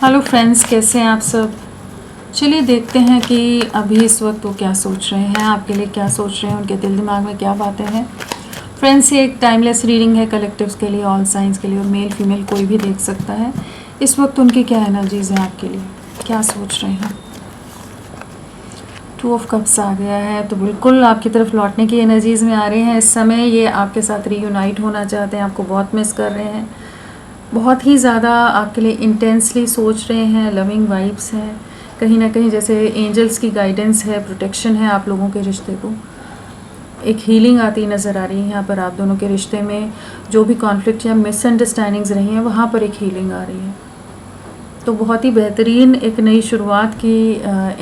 Hello friends, कैसे हैं आप सब। चलिए देखते हैं कि अभी इस वक्त वो क्या सोच रहे हैं, आपके लिए क्या सोच रहे हैं, उनके दिल दिमाग में क्या बातें हैं। फ्रेंड्स, ये एक टाइमलेस रीडिंग है, कलेक्टिव्स के लिए, ऑल साइंस के लिए, और मेल फीमेल कोई भी देख सकता है। इस वक्त उनकी क्या एनर्जीज़ हैं आपके लिए, क्या सोच रहे हैं। 2 ऑफ कप्स आ गया है, तो बिल्कुल आपकी तरफ लौटने की एनर्जीज़ में आ रहे हैं। इस समय ये आपके साथ रीयूनाइट होना चाहते हैं, आपको बहुत मिस कर रहे हैं, बहुत ही ज़्यादा आपके लिए इंटेंसली सोच रहे हैं। लविंग वाइब्स हैं, कहीं ना कहीं जैसे एंजल्स की गाइडेंस है, प्रोटेक्शन है आप लोगों के रिश्ते को। एक हीलिंग आती नज़र आ रही है यहाँ पर आप दोनों के रिश्ते में। जो भी कॉन्फ्लिक्ट या मिसअंडरस्टैंडिंग्स रही हैं वहाँ पर एक हीलिंग आ रही है। तो बहुत ही बेहतरीन एक नई शुरुआत की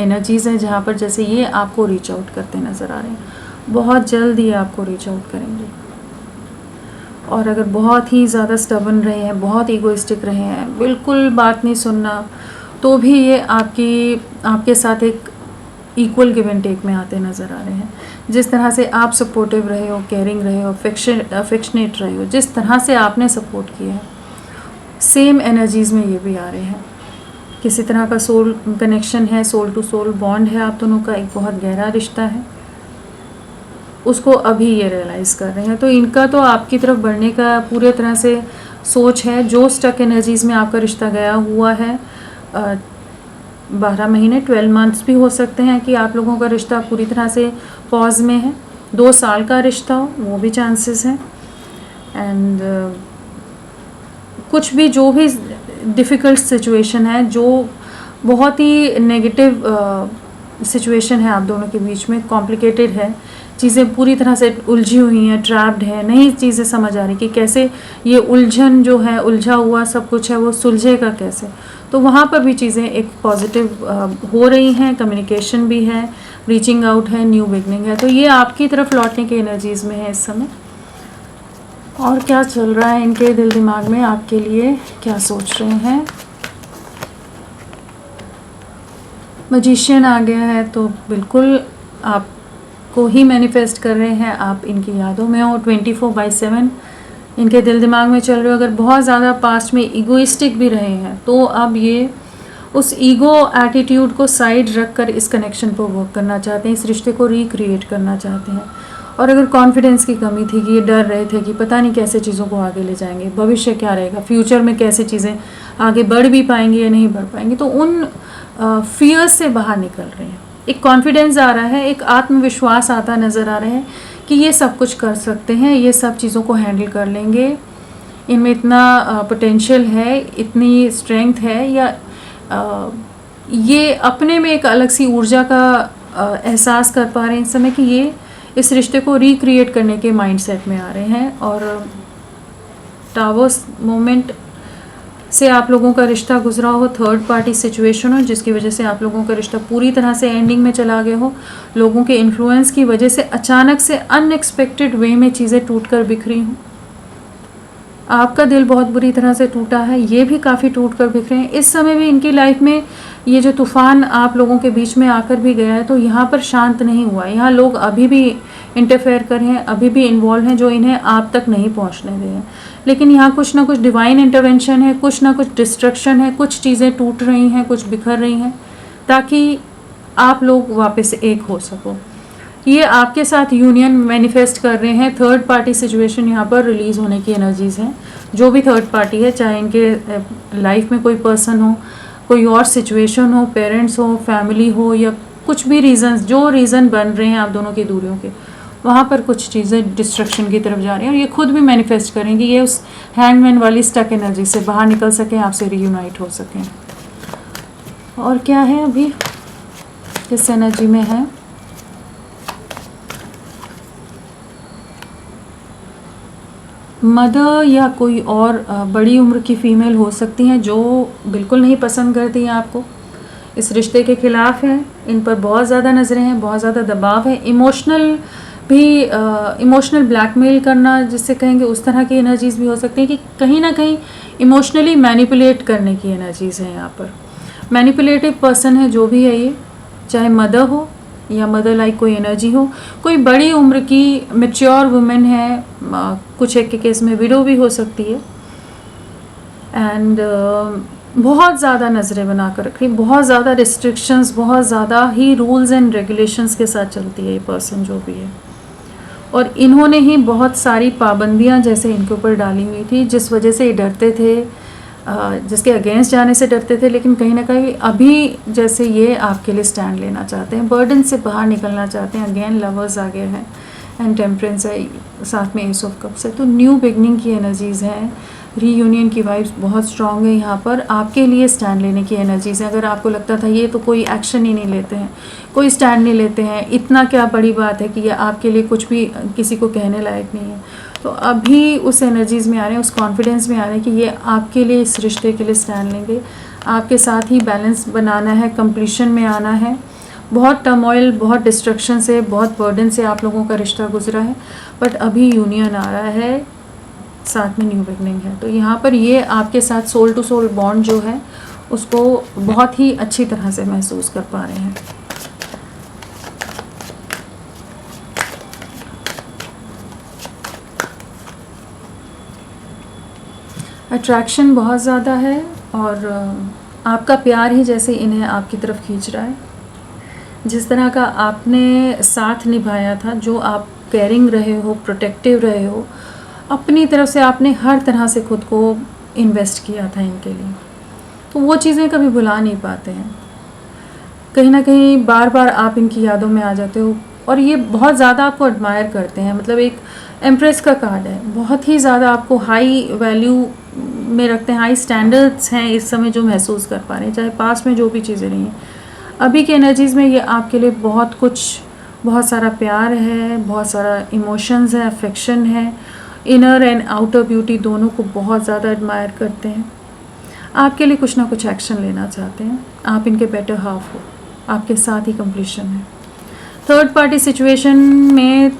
एनर्जीज़ हैं, जहाँ पर जैसे ये आपको रीच आउट करते नज़र आ रहे हैं। बहुत जल्द ये आपको रीच आउट करेंगे। और अगर बहुत ही ज़्यादा स्टबन रहे हैं, बहुत ईगोइस्टिक रहे हैं, बिल्कुल बात नहीं सुनना, तो भी ये आपके साथ एक इक्वल गिव एंड टेक में आते नज़र आ रहे हैं। जिस तरह से आप सपोर्टिव रहे हो, केयरिंग रहे हो, अफेक्शनेट रहे हो, जिस तरह से आपने सपोर्ट किया है, सेम एनर्जीज़ में ये भी आ रहे हैं। किसी तरह का सोल कनेक्शन है, सोल टू सोल बॉन्ड है आप दोनों का, एक बहुत गहरा रिश्ता है। उसको अभी ये रियलाइज़ कर रहे हैं। तो इनका तो आपकी तरफ बढ़ने का पूरे तरह से सोच है। जो स्टक एनर्जीज़ में आपका रिश्ता गया हुआ है, 12 महीने 12 मंथ्स भी हो सकते हैं कि आप लोगों का रिश्ता पूरी तरह से पॉज में है। 2 साल का रिश्ता हो, वो भी चांसेस हैं। एंड कुछ भी जो भी डिफ़िकल्ट सिचुएशन है, जो बहुत ही नेगेटिव सिचुएशन है आप दोनों के बीच में, कॉम्प्लिकेटेड है, चीज़ें पूरी तरह से उलझी हुई हैं, ट्रैप्ड है, नहीं चीज़ें समझ आ रही कि कैसे ये उलझन जो है, उलझा हुआ सब कुछ है, वो सुलझेगा कैसे। तो वहाँ पर भी चीज़ें एक पॉजिटिव हो रही हैं, कम्युनिकेशन भी है, रीचिंग आउट है, न्यू बिगनिंग है। तो ये आपकी तरफ लौटने की एनर्जीज़ में है इस समय। और क्या चल रहा है इनके दिल दिमाग में आपके लिए, क्या सोच रहे हैं। मैजिशियन आ गया है, तो बिल्कुल आपको ही मैनिफेस्ट कर रहे हैं, आप इनकी यादों में हो, 24/7 इनके दिल दिमाग में चल रहे हो। अगर बहुत ज़्यादा पास्ट में ईगोइस्टिक भी रहे हैं, तो अब ये उस ईगो एटीट्यूड को साइड रख कर इस कनेक्शन पर वर्क करना चाहते हैं, इस रिश्ते को रिक्रिएट करना चाहते हैं। और अगर कॉन्फिडेंस की कमी थी कि ये डर रहे थे कि पता नहीं कैसे चीज़ों को आगे ले जाएंगे, भविष्य क्या रहेगा, फ्यूचर में कैसे चीज़ें आगे बढ़ भी पाएंगी या नहीं बढ़ पाएंगी, तो उन फियर्स से बाहर निकल रहे हैं। एक कॉन्फिडेंस आ रहा है, एक आत्मविश्वास आता नज़र आ रहा है कि ये सब कुछ कर सकते हैं, ये सब चीज़ों को हैंडल कर लेंगे, इनमें इतना पोटेंशियल है, इतनी स्ट्रेंथ है, या ये अपने में एक अलग सी ऊर्जा का एहसास कर पा रहे हैं इस समय कि ये इस रिश्ते को रिक्रिएट करने के माइंडसेट में आ रहे हैं। और टावर्स मोमेंट से आप लोगों का रिश्ता गुजरा हो, थर्ड पार्टी सिचुएशन हो, जिसकी वजह से आप लोगों का रिश्ता पूरी तरह से एंडिंग में चला गया हो, लोगों के इन्फ्लुएंस की वजह से अचानक से अनएक्सपेक्टेड वे में चीज़ें टूट कर बिखरी हों, आपका दिल बहुत बुरी तरह से टूटा है, ये भी काफ़ी टूट कर बिखरे हैं। इस समय भी इनकी लाइफ में ये जो तूफ़ान आप लोगों के बीच में आकर भी गया है, तो यहाँ पर शांत नहीं हुआ। यहाँ लोग अभी भी इंटरफेयर कर रहे हैं, अभी भी इन्वॉल्व हैं, जो इन्हें आप तक नहीं पहुँचने दे हैं। लेकिन यहाँ कुछ ना कुछ डिवाइन इंटरवेंशन है, कुछ ना कुछ डिस्ट्रक्शन है, कुछ चीज़ें टूट रही हैं, कुछ बिखर रही हैं, ताकि आप लोग वापस एक हो सको। ये आपके साथ यूनियन मैनिफेस्ट कर रहे हैं। थर्ड पार्टी सिचुएशन यहाँ पर रिलीज़ होने की एनर्जीज़ हैं। जो भी थर्ड पार्टी है, चाहे इनके लाइफ में कोई पर्सन हो, कोई और सिचुएशन हो, पेरेंट्स हो, फैमिली हो, या कुछ भी रीज़न्स, जो रीज़न बन रहे हैं आप दोनों की दूरियों के, वहाँ पर कुछ चीज़ें डिस्ट्रक्शन की तरफ जा रही हैं। और ये खुद भी मैनिफेस्ट करेंगे, ये उस हैंगमैन वाली स्टक एनर्जी से बाहर निकल सकें, आपसे रीयूनाइट हो सकें। और क्या है अभी किस एनर्जी में है। मदर या कोई और बड़ी उम्र की फ़ीमेल हो सकती हैं, जो बिल्कुल नहीं पसंद करती हैं आपको, इस रिश्ते के ख़िलाफ़ हैं, इन पर बहुत ज़्यादा नज़रें हैं, बहुत ज़्यादा दबाव है, इमोशनल ब्लैकमेल करना जिससे कहेंगे, उस तरह की एनर्जीज़ भी हो सकती हैं कि कहीं ना कहीं इमोशनली मैनिपुलेट करने की एनर्जीज़ हैं यहाँ पर। मैनिपुलेटिव पर्सन है जो भी है ये, चाहे मदर हो या मदर लाइक कोई एनर्जी हो, कोई बड़ी उम्र की मैच्योर वुमेन है, कुछ एक के केस में विडो भी हो सकती है। एंड बहुत ज़्यादा नज़रें बना कर रख रही, बहुत ज़्यादा रिस्ट्रिक्शंस, बहुत ज़्यादा ही रूल्स एंड रेगुलेशंस के साथ चलती है ये पर्सन जो भी है। और इन्होंने ही बहुत सारी पाबंदियां जैसे इनके ऊपर डाली हुई थी, जिस वजह से ये डरते थे, जिसके अगेंस्ट जाने से डरते थे, लेकिन कहीं ना कहीं अभी जैसे ये आपके लिए स्टैंड लेना चाहते हैं, बर्डन से बाहर निकलना चाहते हैं। अगेन लवर्स आ गए हैं एंड टेम्परेंस है, साथ में एस ऑफ कप्स है, तो न्यू बिगनिंग की एनर्जीज़ हैं, रीयूनियन की वाइब्स बहुत स्ट्रॉन्ग है यहाँ पर। आपके लिए स्टैंड लेने की एनर्जीज़ हैं। अगर आपको लगता था ये तो कोई एक्शन ही नहीं लेते हैं, कोई स्टैंड नहीं लेते हैं, इतना क्या बड़ी बात है कि ये आपके लिए कुछ भी किसी को कहने लायक नहीं है, तो अभी उस एनर्जीज़ में आ रहे हैं, उस कॉन्फिडेंस में आ रहे हैं कि ये आपके लिए, इस रिश्ते के लिए स्टैंड लेंगे, आपके साथ ही बैलेंस बनाना है, कंप्लीशन में आना है। बहुत टर्मोइल, बहुत डिस्ट्रक्शन से, बहुत बर्डन से आप लोगों का रिश्ता गुजरा है, बट अभी यूनियन आ रहा है, साथ में न्यू बिगनिंग है। तो यहाँ पर ये आपके साथ सोल टू सोल बॉन्ड जो है उसको बहुत ही अच्छी तरह से महसूस कर पा रहे हैं। अट्रैक्शन बहुत ज़्यादा है और आपका प्यार ही जैसे इन्हें आपकी तरफ खींच रहा है। जिस तरह का आपने साथ निभाया था, जो आप केयरिंग रहे हो, प्रोटेक्टिव रहे हो, अपनी तरफ से आपने हर तरह से खुद को इन्वेस्ट किया था इनके लिए, तो वो चीज़ें कभी भुला नहीं पाते हैं। कहीं ना कहीं बार बार आप इनकी यादों में आ जाते हो और ये बहुत ज़्यादा आपको एडमायर करते हैं। मतलब एक एम्प्रेस का कार्ड है, बहुत ही ज़्यादा आपको हाई वैल्यू में रखते हैं, हाई स्टैंडर्ड्स हैं इस समय जो महसूस कर पा रहे हैं, चाहे पास में जो भी चीज़ें रही हैं। अभी के एनर्जीज़ में ये आपके लिए बहुत कुछ, बहुत सारा प्यार है, बहुत सारा इमोशंस है, अफेक्शन है, इनर एंड आउटर ब्यूटी दोनों को बहुत ज़्यादा एडमायर करते हैं। आपके लिए कुछ ना कुछ एक्शन लेना चाहते हैं, आप इनके बेटर हाफ हो, आपके साथ ही कंप्लीशन है। थर्ड पार्टी सिचुएशन में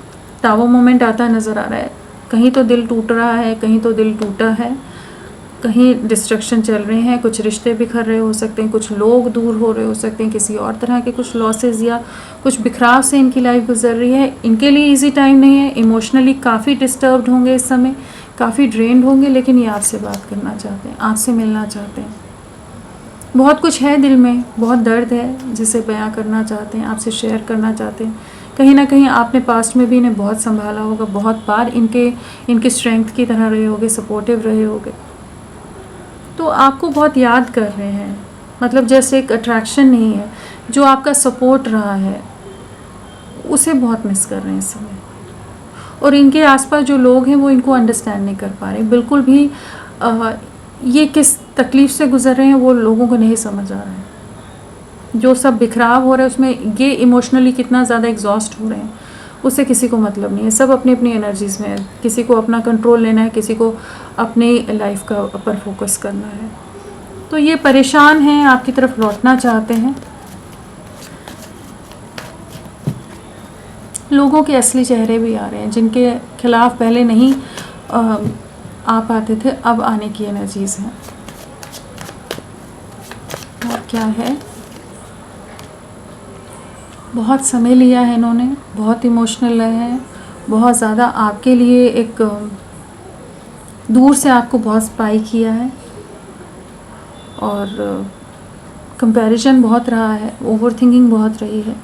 टावर मोमेंट आता नज़र आ रहा है, कहीं तो दिल टूट रहा है, कहीं तो दिल टूटा है, कहीं डिस्ट्रक्शन चल रहे हैं, कुछ रिश्ते बिखर रहे हो सकते हैं, कुछ लोग दूर हो रहे हो सकते हैं, किसी और तरह के कुछ लॉसेस या कुछ बिखराव से इनकी लाइफ गुजर रही है। इनके लिए इजी टाइम नहीं है, इमोशनली काफ़ी डिस्टर्ब्ड होंगे इस समय, काफ़ी ड्रेन्ड होंगे, लेकिन ये आपसे बात करना चाहते हैं, आपसे मिलना चाहते हैं। बहुत कुछ है दिल में, बहुत दर्द है जिसे बयां करना चाहते हैं, आपसे शेयर करना चाहते हैं। कहीं ना कहीं आपने पास्ट में भी इन्हें बहुत संभाला होगा, बहुत बार इनके स्ट्रेंथ की तरह रहे होगे, सपोर्टिव रहे होगे, तो आपको बहुत याद कर रहे हैं। मतलब जैसे एक अट्रैक्शन नहीं है, जो आपका सपोर्ट रहा है उसे बहुत मिस कर रहे हैं इस समय। और इनके आसपास जो लोग हैं वो इनको अंडरस्टैंड नहीं कर पा रहे बिल्कुल भी। ये किस तकलीफ़ से गुजर रहे हैं वो लोगों को नहीं समझ आ रहा है। जो सब बिखराव हो रहा है उसमें ये इमोशनली कितना ज़्यादा एग्जॉस्ट हो रहे हैं उससे किसी को मतलब नहीं है। सब अपनी अपनी एनर्जीज़ में है, किसी को अपना कंट्रोल लेना है, किसी को अपनी लाइफ का पर फोकस करना है। तो ये परेशान हैं, आपकी तरफ लौटना चाहते हैं। लोगों के असली चेहरे भी आ रहे हैं, जिनके खिलाफ पहले नहीं आ पाते थे, अब आने की एनर्जीज़ हैं। और क्या है, बहुत समय लिया है इन्होंने, बहुत इमोशनल रहे हैं, बहुत ज़्यादा आपके लिए एक दूर से आपको बहुत स्पाई किया है और कंपैरिजन बहुत रहा है, ओवरथिंकिंग बहुत रही है।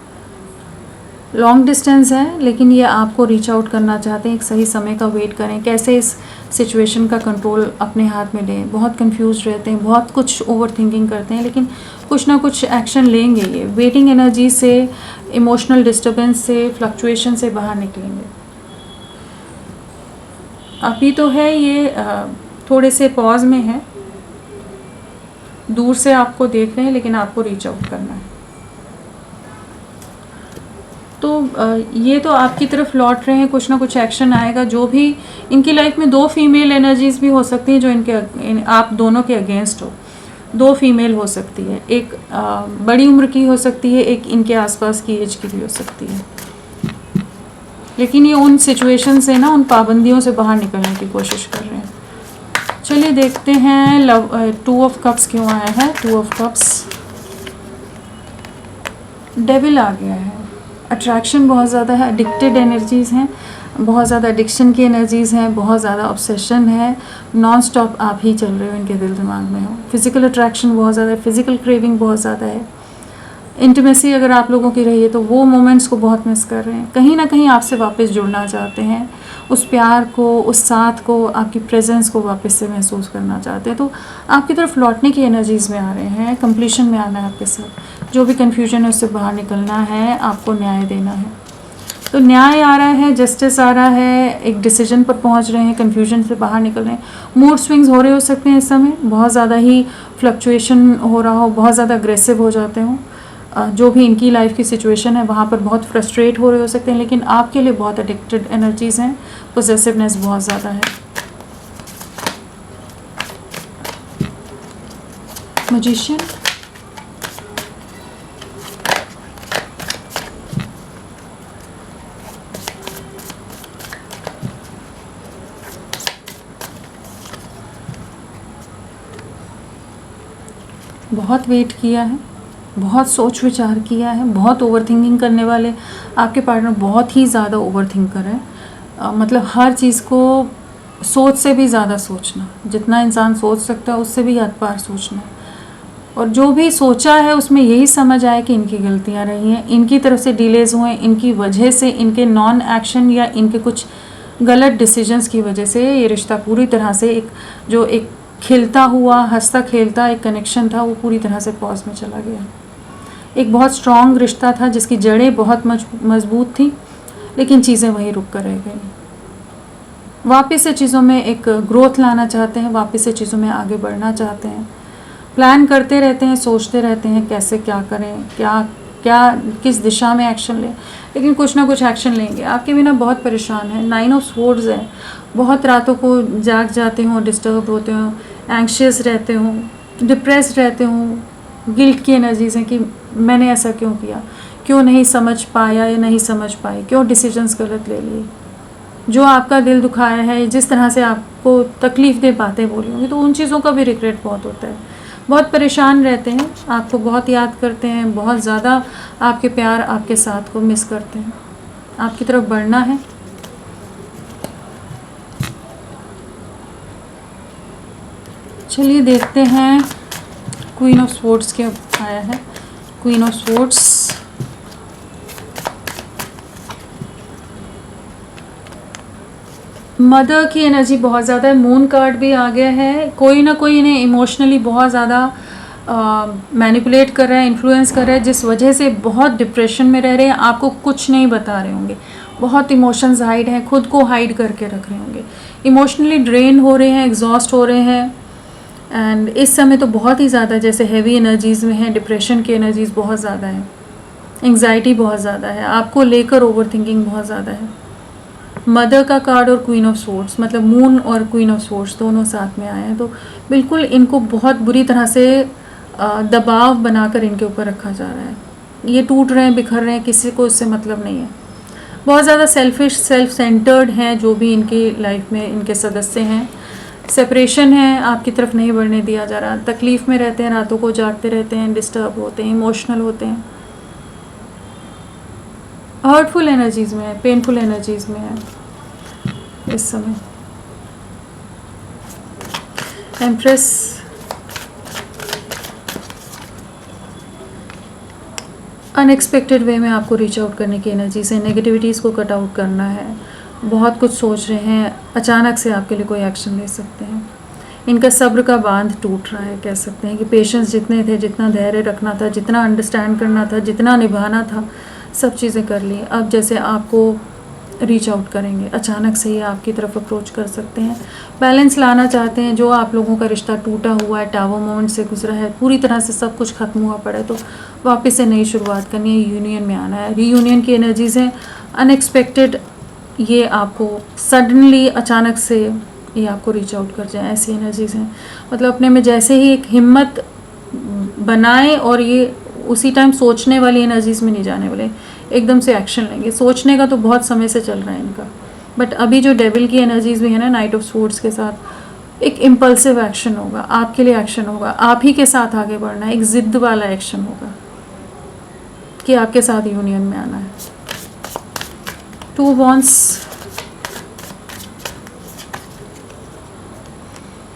लॉन्ग डिस्टेंस है, लेकिन ये आपको रीच आउट करना चाहते हैं। एक सही समय का वेट करें, कैसे इस सिचुएशन का कंट्रोल अपने हाथ में लें। बहुत कंफ्यूज रहते हैं, बहुत कुछ ओवरथिंकिंग करते हैं, लेकिन कुछ ना कुछ एक्शन लेंगे। ये वेटिंग एनर्जी से, इमोशनल डिस्टर्बेंस से, फ्लक्चुएशन से बाहर निकलेंगे। अभी तो है ये थोड़े से पॉज में है, दूर से आपको देख रहे हैं, लेकिन आपको रीच आउट करना है। तो ये तो आपकी तरफ लौट रहे हैं, कुछ ना कुछ एक्शन आएगा। जो भी इनकी लाइफ में दो फीमेल एनर्जीज भी हो सकती हैं जो आप दोनों के अगेंस्ट हो। दो फीमेल हो सकती है, एक बड़ी उम्र की हो सकती है, एक इनके आसपास की एज की भी हो सकती है। लेकिन ये उन सिचुएशन से ना, उन पाबंदियों से बाहर निकलने की कोशिश कर रहे हैं। चलिए देखते हैं लव 2 ऑफ कप्स क्यों आया है। 2 ऑफ कप्स, डेविल आ गया है। अट्रैक्शन बहुत ज़्यादा है, एडिक्टेड एनर्जीज़ हैं। बहुत ज़्यादा एडिक्शन की एनर्जीज़ हैं, बहुत ज़्यादा ऑब्सेशन है, नॉन स्टॉप आप ही चल रहे हो इनके दिल दिमाग में हो। फिज़िकल अट्रैक्शन बहुत ज़्यादा है, फिज़िकल क्रेविंग बहुत ज़्यादा है। इंटीमेसी अगर आप लोगों की रही है तो वो मोमेंट्स को बहुत मिस कर रहे हैं, कहीं ना कहीं आपसे वापस जुड़ना चाहते हैं, उस प्यार को, उस साथ को, आपकी प्रेजेंस को वापस से महसूस करना चाहते हैं। तो आपकी तरफ लौटने की एनर्जीज़ में आ रहे हैं, कंप्लीशन में आना है आपके साथ। जो भी कन्फ्यूजन है उससे बाहर निकलना है, आपको न्याय देना है। तो न्याय आ रहा है, जस्टिस आ रहा है, एक डिसीजन पर पहुंच रहे हैं, कन्फ्यूजन से बाहर निकल रहे हैं। मूड स्विंग्स हो रहे हो सकते हैं इस समय, बहुत ज़्यादा ही फ्लक्चुएशन हो रहा हो, बहुत ज़्यादा अग्रेसिव हो जाते हो। जो भी इनकी लाइफ की सिचुएशन है वहाँ पर बहुत फ्रस्ट्रेट हो रहे हो सकते हैं, लेकिन आपके लिए बहुत एडिक्टेड एनर्जीज़ हैं, पोजेसिवनेस बहुत ज़्यादा है। मैजिशियन, बहुत वेट किया है, बहुत सोच विचार किया है, बहुत ओवर थिंकिंग करने वाले आपके पार्टनर बहुत ही ज़्यादा ओवर थिंकर है। मतलब हर चीज़ को सोच से भी ज़्यादा सोचना, जितना इंसान सोच सकता है उससे भी हद पार सोचना, और जो भी सोचा है उसमें यही समझ आया कि इनकी गलतियां रही हैं, इनकी तरफ से डिलेज़ हुए, इनकी वजह से, इनके नॉन एक्शन या इनके कुछ गलत डिसीजंस की वजह से ये रिश्ता पूरी तरह से एक खिलता हुआ, हंसता खेलता एक कनेक्शन था, वो पूरी तरह से पॉज में चला गया। एक बहुत स्ट्रॉन्ग रिश्ता था जिसकी जड़ें बहुत मजबूत थी, लेकिन चीज़ें वहीं रुक कर रह गई। वापस से चीज़ों में एक ग्रोथ लाना चाहते हैं, वापस से चीज़ों में आगे बढ़ना चाहते हैं, प्लान करते रहते हैं, सोचते रहते हैं कैसे क्या करें, क्या किस दिशा में एक्शन लें, लेकिन कुछ ना कुछ एक्शन लेंगे। आपके बिना बहुत परेशान है। 9 ऑफ स्वॉर्ड्स है, बहुत रातों को जाग जाते हो, डिस्टर्ब होते हो, एंग्शियस रहते हो, डिप्रेस्ड रहते हो, गिल्ट की एनर्जीज हैं कि मैंने ऐसा क्यों किया, क्यों नहीं समझ पाया या नहीं समझ पाई, क्यों डिसीजंस गलत ले लिए, जो आपका दिल दुखाया है, जिस तरह से आपको तकलीफ़ दे बातें बोली होंगी, तो उन चीज़ों का भी रिग्रेट बहुत होता है। बहुत परेशान रहते हैं, आपको बहुत याद करते हैं, बहुत ज़्यादा आपके प्यार, आपके साथ को मिस करते हैं, आपकी तरफ बढ़ना है। चलिए देखते हैं, क्वीन ऑफ स्वॉर्ड्स के आया है। क्वीन ऑफ स्वॉर्ड्स, मदर की एनर्जी बहुत ज़्यादा है, मून कार्ड भी आ गया है। कोई ना कोई इन्हें इमोशनली बहुत ज़्यादा मैनिपुलेट कर रहा है, इन्फ्लुएंस कर रहा है, जिस वजह से बहुत डिप्रेशन में रह रहे हैं, आपको कुछ नहीं बता रहे होंगे, बहुत इमोशंस हाइड हैं, खुद को हाइड करके रख रहे होंगे, इमोशनली ड्रेन हो रहे हैं, एग्जॉस्ट हो रहे हैं। एंड इस समय तो बहुत ही ज़्यादा जैसे हैवी एनर्जीज़ में है, डिप्रेशन की एनर्जीज़ बहुत ज़्यादा है, एंग्जाइटी बहुत ज़्यादा है, आपको लेकर ओवर थिंकिंग बहुत ज़्यादा है। मदर का कार्ड और क्वीन ऑफ स्वॉर्ड्स, मतलब मून और क्वीन ऑफ स्वॉर्ड्स दोनों साथ में आए हैं, तो बिल्कुल इनको बहुत बुरी तरह से दबाव बनाकर इनके ऊपर रखा जा रहा है। ये टूट रहे हैं, बिखर रहे हैं, किसी को इससे मतलब नहीं है। बहुत ज़्यादा सेल्फिश, सेल्फ सेंटर्ड हैं जो भी इनकी लाइफ में इनके सदस्य हैं। सेपरेशन है, आपकी तरफ नहीं बढ़ने दिया जा रहा, तकलीफ़ में रहते हैं, रातों को जागते रहते हैं, डिस्टर्ब होते हैं, इमोशनल होते हैं, हर्टफुल एनर्जीज़ में है, पेनफुल एनर्जीज़ में है इस समय। एम्प्रेस, अनएक्सपेक्टेड वे में आपको रीच आउट करने की एनर्जी से, नेगेटिविटीज़ को कट आउट करना है, बहुत कुछ सोच रहे हैं, अचानक से आपके लिए कोई एक्शन ले सकते हैं। इनका सब्र का बांध टूट रहा है, कह सकते हैं कि पेशेंस जितने थे, जितना धैर्य रखना था, जितना अंडरस्टैंड करना था, जितना निभाना था, सब चीज़ें कर ली। अब जैसे आपको रीच आउट करेंगे, अचानक से ही आपकी तरफ अप्रोच कर सकते हैं, बैलेंस लाना चाहते हैं। जो आप लोगों का रिश्ता टूटा हुआ है, टावर मोमेंट से गुजरा है, पूरी तरह से सब कुछ खत्म हुआ पड़ा है, तो वापस से नई शुरुआत करनी है, यूनियन में आना है। रीयूनियन की एनर्जीज़ हैं, अनएक्सपेक्टेड, ये आपको सडनली अचानक से ये आपको रीच आउट कर जाए, ऐसी एनर्जीज़ हैं। मतलब अपने में जैसे ही एक हिम्मत बनाएं, और ये उसी टाइम सोचने वाली एनर्जीज़ में नहीं जाने वाले, एकदम से एक्शन लेंगे। सोचने का तो बहुत समय से चल रहा है इनका, बट अभी जो डेविल की एनर्जीज़ भी है ना, नाइट ऑफ स्वॉर्ड्स के साथ, एक इम्पल्सिव एक्शन होगा, आपके लिए एक्शन होगा, आप ही के साथ आगे बढ़ना है, एक ज़िद्द वाला एक्शन होगा कि आपके साथ यूनियन में आना है। 2 wands,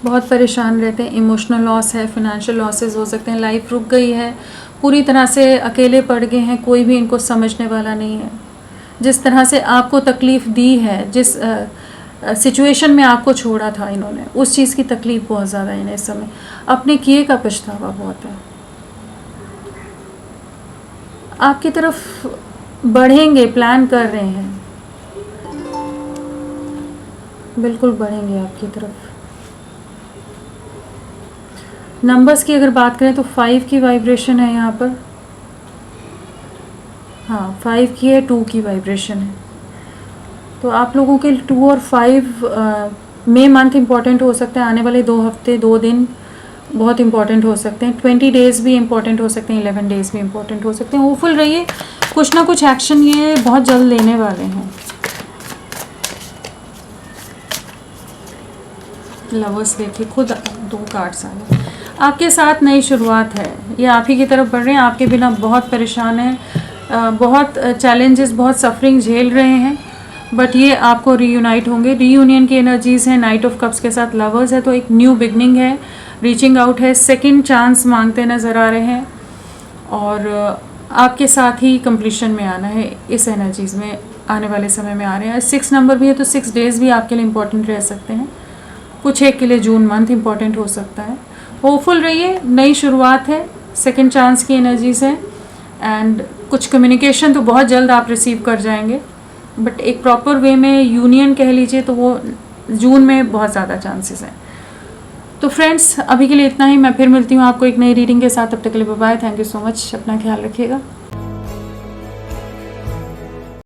बहुत परेशान रहते हैं, इमोशनल लॉस है, फिनेंशियल लॉसेस हो सकते हैं, लाइफ रुक गई है, पूरी तरह से अकेले पड़ गए हैं, कोई भी इनको समझने वाला नहीं है। जिस तरह से आपको तकलीफ़ दी है, जिस सिचुएशन में आपको छोड़ा था इन्होंने, उस चीज़ की तकलीफ़ बहुत ज़्यादा है इन्हें इस समय, अपने किए का पछतावा बहुत है। आपकी तरफ बढ़ेंगे, प्लान कर रहे हैं, बिल्कुल बढ़ेंगे आपकी तरफ। नंबर्स की अगर बात करें तो 5 की वाइब्रेशन है यहाँ पर, हाँ 5 की है, 2 की वाइब्रेशन है। तो आप लोगों के 2 और 5 मई मंथ इम्पॉर्टेंट हो सकते हैं, आने वाले 2 हफ्ते 2 दिन बहुत इंपॉर्टेंट हो सकते हैं, 20 डेज़ भी इंपॉर्टेंट हो सकते हैं, 11 डेज़ भी इंपॉर्टेंट हो सकते हैं। होपफुल रहिए, कुछ ना कुछ एक्शन ये बहुत जल्द लेने वाले हैं। लवर्स देखिए, खुद 2 कार्ड्स आ गए। आपके साथ नई शुरुआत है, ये आप ही की तरफ बढ़ रहे हैं, आपके बिना बहुत परेशान हैं, बहुत चैलेंजेस, बहुत सफरिंग झेल रहे हैं, बट ये आपको रीयूनाइट होंगे। रीयूनियन की एनर्जीज़ हैं, नाइट ऑफ कप्स के साथ लवर्स है, तो एक न्यू बिगनिंग है, रीचिंग आउट है, सेकंड चांस मांगते नज़र आ रहे हैं, और आपके साथ ही कंप्लीशन में आना है, इस एनर्जीज़ में आने वाले समय में आ रहे हैं। 6 नंबर भी है, तो 6 डेज़ भी आपके लिए इम्पोर्टेंट रह सकते हैं, कुछ एक के लिए जून मंथ इम्पॉर्टेंट हो सकता है। होपफुल रहिए, नई शुरुआत है, सेकंड चांस की एनर्जीज है, एंड कुछ कम्युनिकेशन तो बहुत जल्द आप रिसीव कर जाएंगे, बट एक प्रॉपर वे में यूनियन कह लीजिए तो वो जून में बहुत ज़्यादा चांसेस हैं। तो फ्रेंड्स, अभी के लिए इतना ही, मैं फिर मिलती हूँ आपको एक नई रीडिंग के साथ, तब तक के लिए bye bye, thank you so much, अपना ख्याल रखिएगा।